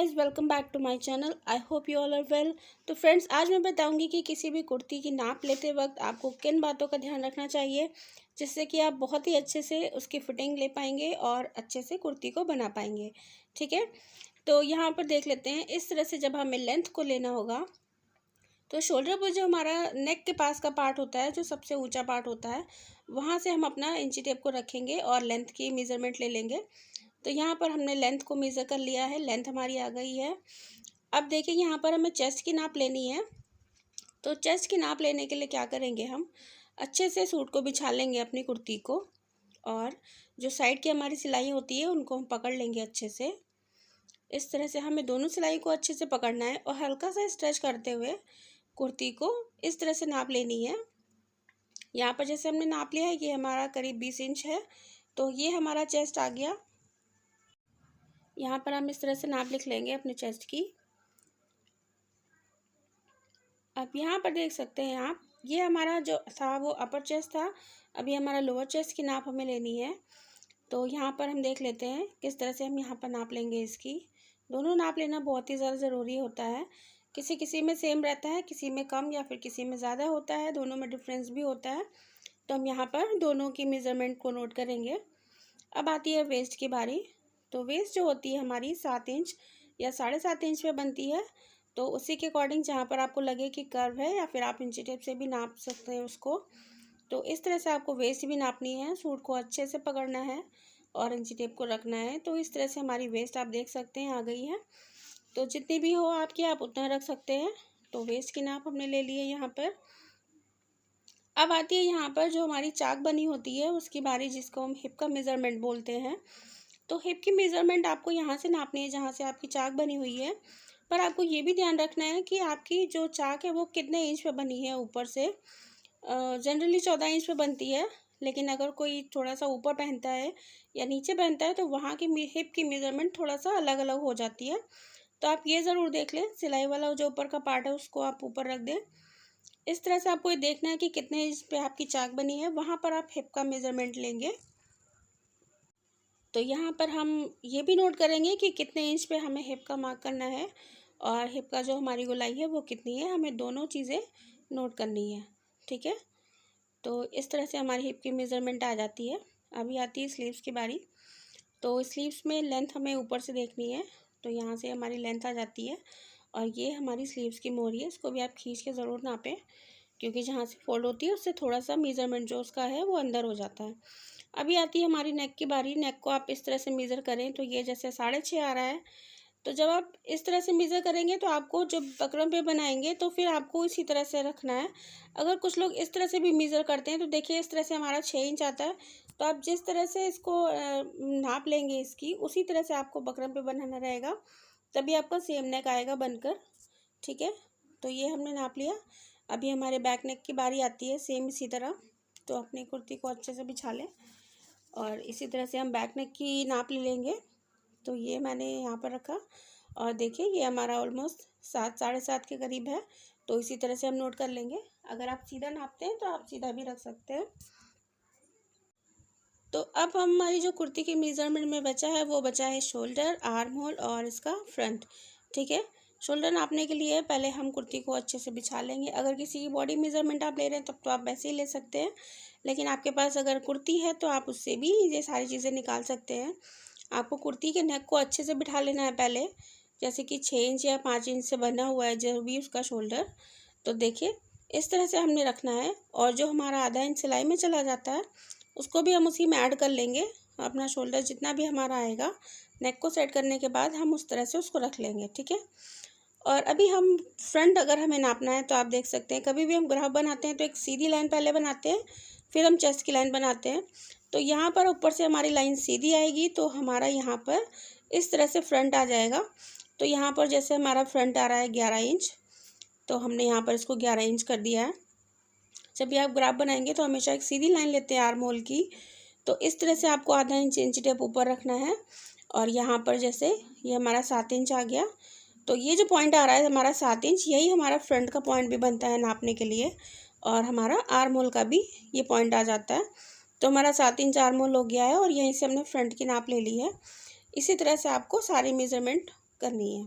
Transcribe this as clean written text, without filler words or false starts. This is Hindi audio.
Guys, welcome back to my channel. I hope you all are well. तो फ्रेंड्स, आज मैं बताऊंगी कि किसी भी कुर्ती की नाप लेते वक्त आपको किन बातों का ध्यान रखना चाहिए, जिससे कि आप बहुत ही अच्छे से उसकी फिटिंग ले पाएंगे और अच्छे से कुर्ती को बना पाएंगे। ठीक है, तो यहाँ पर देख लेते हैं। इस तरह से जब हमें लेंथ को लेना होगा तो शोल्डर पर जो हमारा नेक के पास का पार्ट होता है, जो सबसे ऊंचा पार्ट होता है, वहाँ से हम अपना इंची टेप को रखेंगे और लेंथ की मेज़रमेंट ले लेंगे। तो यहाँ पर हमने लेंथ को मेज़र कर लिया है, लेंथ हमारी आ गई है। अब देखिए, यहाँ पर हमें चेस्ट की नाप लेनी है। तो चेस्ट की नाप लेने के लिए क्या करेंगे, हम अच्छे से सूट को बिछा लेंगे अपनी कुर्ती को, और जो साइड की हमारी सिलाई होती है उनको हम पकड़ लेंगे अच्छे से। इस तरह से हमें दोनों सिलाई को अच्छे से पकड़ना है और हल्का सा स्ट्रेच करते हुए कुर्ती को इस तरह से नाप लेनी है। यहाँ पर जैसे हमने नाप लिया है, ये हमारा करीब 20 इंच है, तो ये हमारा चेस्ट आ गया। यहाँ पर हम इस तरह से नाप लिख लेंगे अपने चेस्ट की। अब यहाँ पर देख सकते हैं आप, ये हमारा जो था वो अपर चेस्ट था। अभी हमारा लोअर चेस्ट की नाप हमें लेनी है। तो यहाँ पर हम देख लेते हैं किस तरह से हम यहाँ पर नाप लेंगे इसकी। दोनों नाप लेना बहुत ही ज़्यादा ज़रूरी होता है। किसी किसी में सेम रहता है, किसी में कम या फिर किसी में ज़्यादा होता है, दोनों में डिफरेंस भी होता है। तो हम यहाँ पर दोनों की मेज़रमेंट को नोट करेंगे। अब आती है वेस्ट की बारी। तो वेस्ट जो होती है हमारी 7 इंच या 7.5 इंच में बनती है। तो उसी के अकॉर्डिंग जहाँ पर आपको लगे कि कर्व है, या फिर आप इंची टेप से भी नाप सकते हैं उसको। तो इस तरह से आपको वेस्ट भी नापनी है, सूट को अच्छे से पकड़ना है और इंची टेप को रखना है। तो इस तरह से हमारी वेस्ट आप देख सकते हैं आ गई है। तो जितनी भी हो आपकी, आप उतना रख सकते हैं। तो वेस्ट की नाप हमने ले ली है यहाँ पर। अब आती है यहाँ पर जो हमारी चाक बनी होती है उसकी बारी, जिसको हम हिप का मेज़रमेंट बोलते हैं। तो हिप की मेज़रमेंट आपको यहाँ से नापनी है जहाँ से आपकी चाक बनी हुई है। पर आपको ये भी ध्यान रखना है कि आपकी जो चाक है वो कितने इंच पे बनी है ऊपर से। जनरली 14 इंच पे बनती है, लेकिन अगर कोई थोड़ा सा ऊपर पहनता है या नीचे पहनता है तो वहाँ की हिप की मेज़रमेंट थोड़ा सा अलग अलग हो जाती है। तो आप ये ज़रूर देख लें, सिलाई वाला जो ऊपर का पार्ट है उसको आप ऊपर रख दें। इस तरह से आपको ये देखना है कि कितने इंच पे आपकी चाक बनी है, वहाँ पर आप हिप का मेज़रमेंट लेंगे। तो यहाँ पर हम ये भी नोट करेंगे कि कितने इंच पे हमें हिप का मार्क करना है, और हिप का जो हमारी गोलाई है वो कितनी है, हमें दोनों चीज़ें नोट करनी है। ठीक है, तो इस तरह से हमारी हिप की मेज़रमेंट आ जाती है। अभी आती है स्लीव्स की बारी। तो स्लीव्स में लेंथ हमें ऊपर से देखनी है। तो यहाँ से हमारी लेंथ आ जाती है, और ये हमारी स्लीव्स की मोहरी है। इसको भी आप खींच के ज़रूर नापें, क्योंकि जहाँ से फोल्ड होती है उससे थोड़ा सा मेज़रमेंट जो उसका है वो अंदर हो जाता है। अभी आती है हमारी नेक की बारी। नेक को आप इस तरह से मेज़र करें तो ये जैसे 6.5 आ रहा है। तो जब आप इस तरह से मेज़र करेंगे तो आपको जब बकरम पे बनाएंगे तो फिर आपको इसी तरह से रखना है। अगर कुछ लोग इस तरह से भी मेज़र करते हैं तो देखिए इस तरह से हमारा 6 इंच आता है। तो आप जिस तरह से इसको नाप लेंगे इसकी, उसी तरह से आपको बकरम पे बनाना रहेगा, तभी आपका सेम नेक आएगा बनकर। ठीक है, तो ये हमने नाप लिया। अभी हमारे बैक नेक की बारी आती है, सेम इसी तरह। तो अपनी कुर्ती को अच्छे से बिछा लें और इसी तरह से हम बैक नेक की नाप ले लेंगे। तो ये मैंने यहाँ पर रखा, और देखिए ये हमारा ऑलमोस्ट 7 7.5 के करीब है। तो इसी तरह से हम नोट कर लेंगे। अगर आप सीधा नापते हैं तो आप सीधा भी रख सकते हैं। तो अब हमारी जो कुर्ती की मेज़रमेंट में बचा है वो बचा है शोल्डर, आर्म होल और इसका फ्रंट। ठीक है, शोल्डर नापने के लिए पहले हम कुर्ती को अच्छे से बिछा लेंगे। अगर किसी की बॉडी मेज़रमेंट आप ले रहे हैं तब तो आप वैसे ही ले सकते हैं, लेकिन आपके पास अगर कुर्ती है तो आप उससे भी ये सारी चीज़ें निकाल सकते हैं। आपको कुर्ती के नेक को अच्छे से बिठा लेना है पहले, जैसे कि 6 इंच या 5 इंच से बना हुआ है जो भी उसका शोल्डर। तो देखिए इस तरह से हमने रखना है, और जो हमारा आधा इंच सिलाई में चला जाता है उसको भी हम उसी में ऐड कर लेंगे। अपना शोल्डर जितना भी हमारा आएगा, नेक को सेट करने के बाद हम उस तरह से उसको रख लेंगे। ठीक है, और अभी हम फ्रंट अगर हमें नापना है तो आप देख सकते हैं, कभी भी हम ग्राफ बनाते हैं तो एक सीधी लाइन पहले बनाते हैं, फिर हम चेस्ट की लाइन बनाते हैं। तो यहाँ पर ऊपर से हमारी लाइन सीधी आएगी तो हमारा यहाँ पर इस तरह से फ्रंट आ जाएगा। तो यहाँ पर जैसे हमारा फ्रंट आ रहा है 11 इंच, तो हमने यहाँ पर इसको 11 इंच कर दिया है। जब भी आप ग्राफ बनाएंगे तो हमेशा एक सीधी लाइन लेते हैं आर्म होल की। तो इस तरह से आपको आधा इंच इंची टेप ऊपर रखना है, और यहाँ पर जैसे ये हमारा 7 इंच आ गया। तो ये जो पॉइंट आ रहा है हमारा 7 इंच, यही हमारा फ्रंट का पॉइंट भी बनता है नापने के लिए, और हमारा आर्म होल का भी ये पॉइंट आ जाता है। तो हमारा 7 इंच आर्म होल हो गया है, और यहीं से हमने फ्रंट की नाप ले ली है। इसी तरह से आपको सारी मेज़रमेंट करनी है।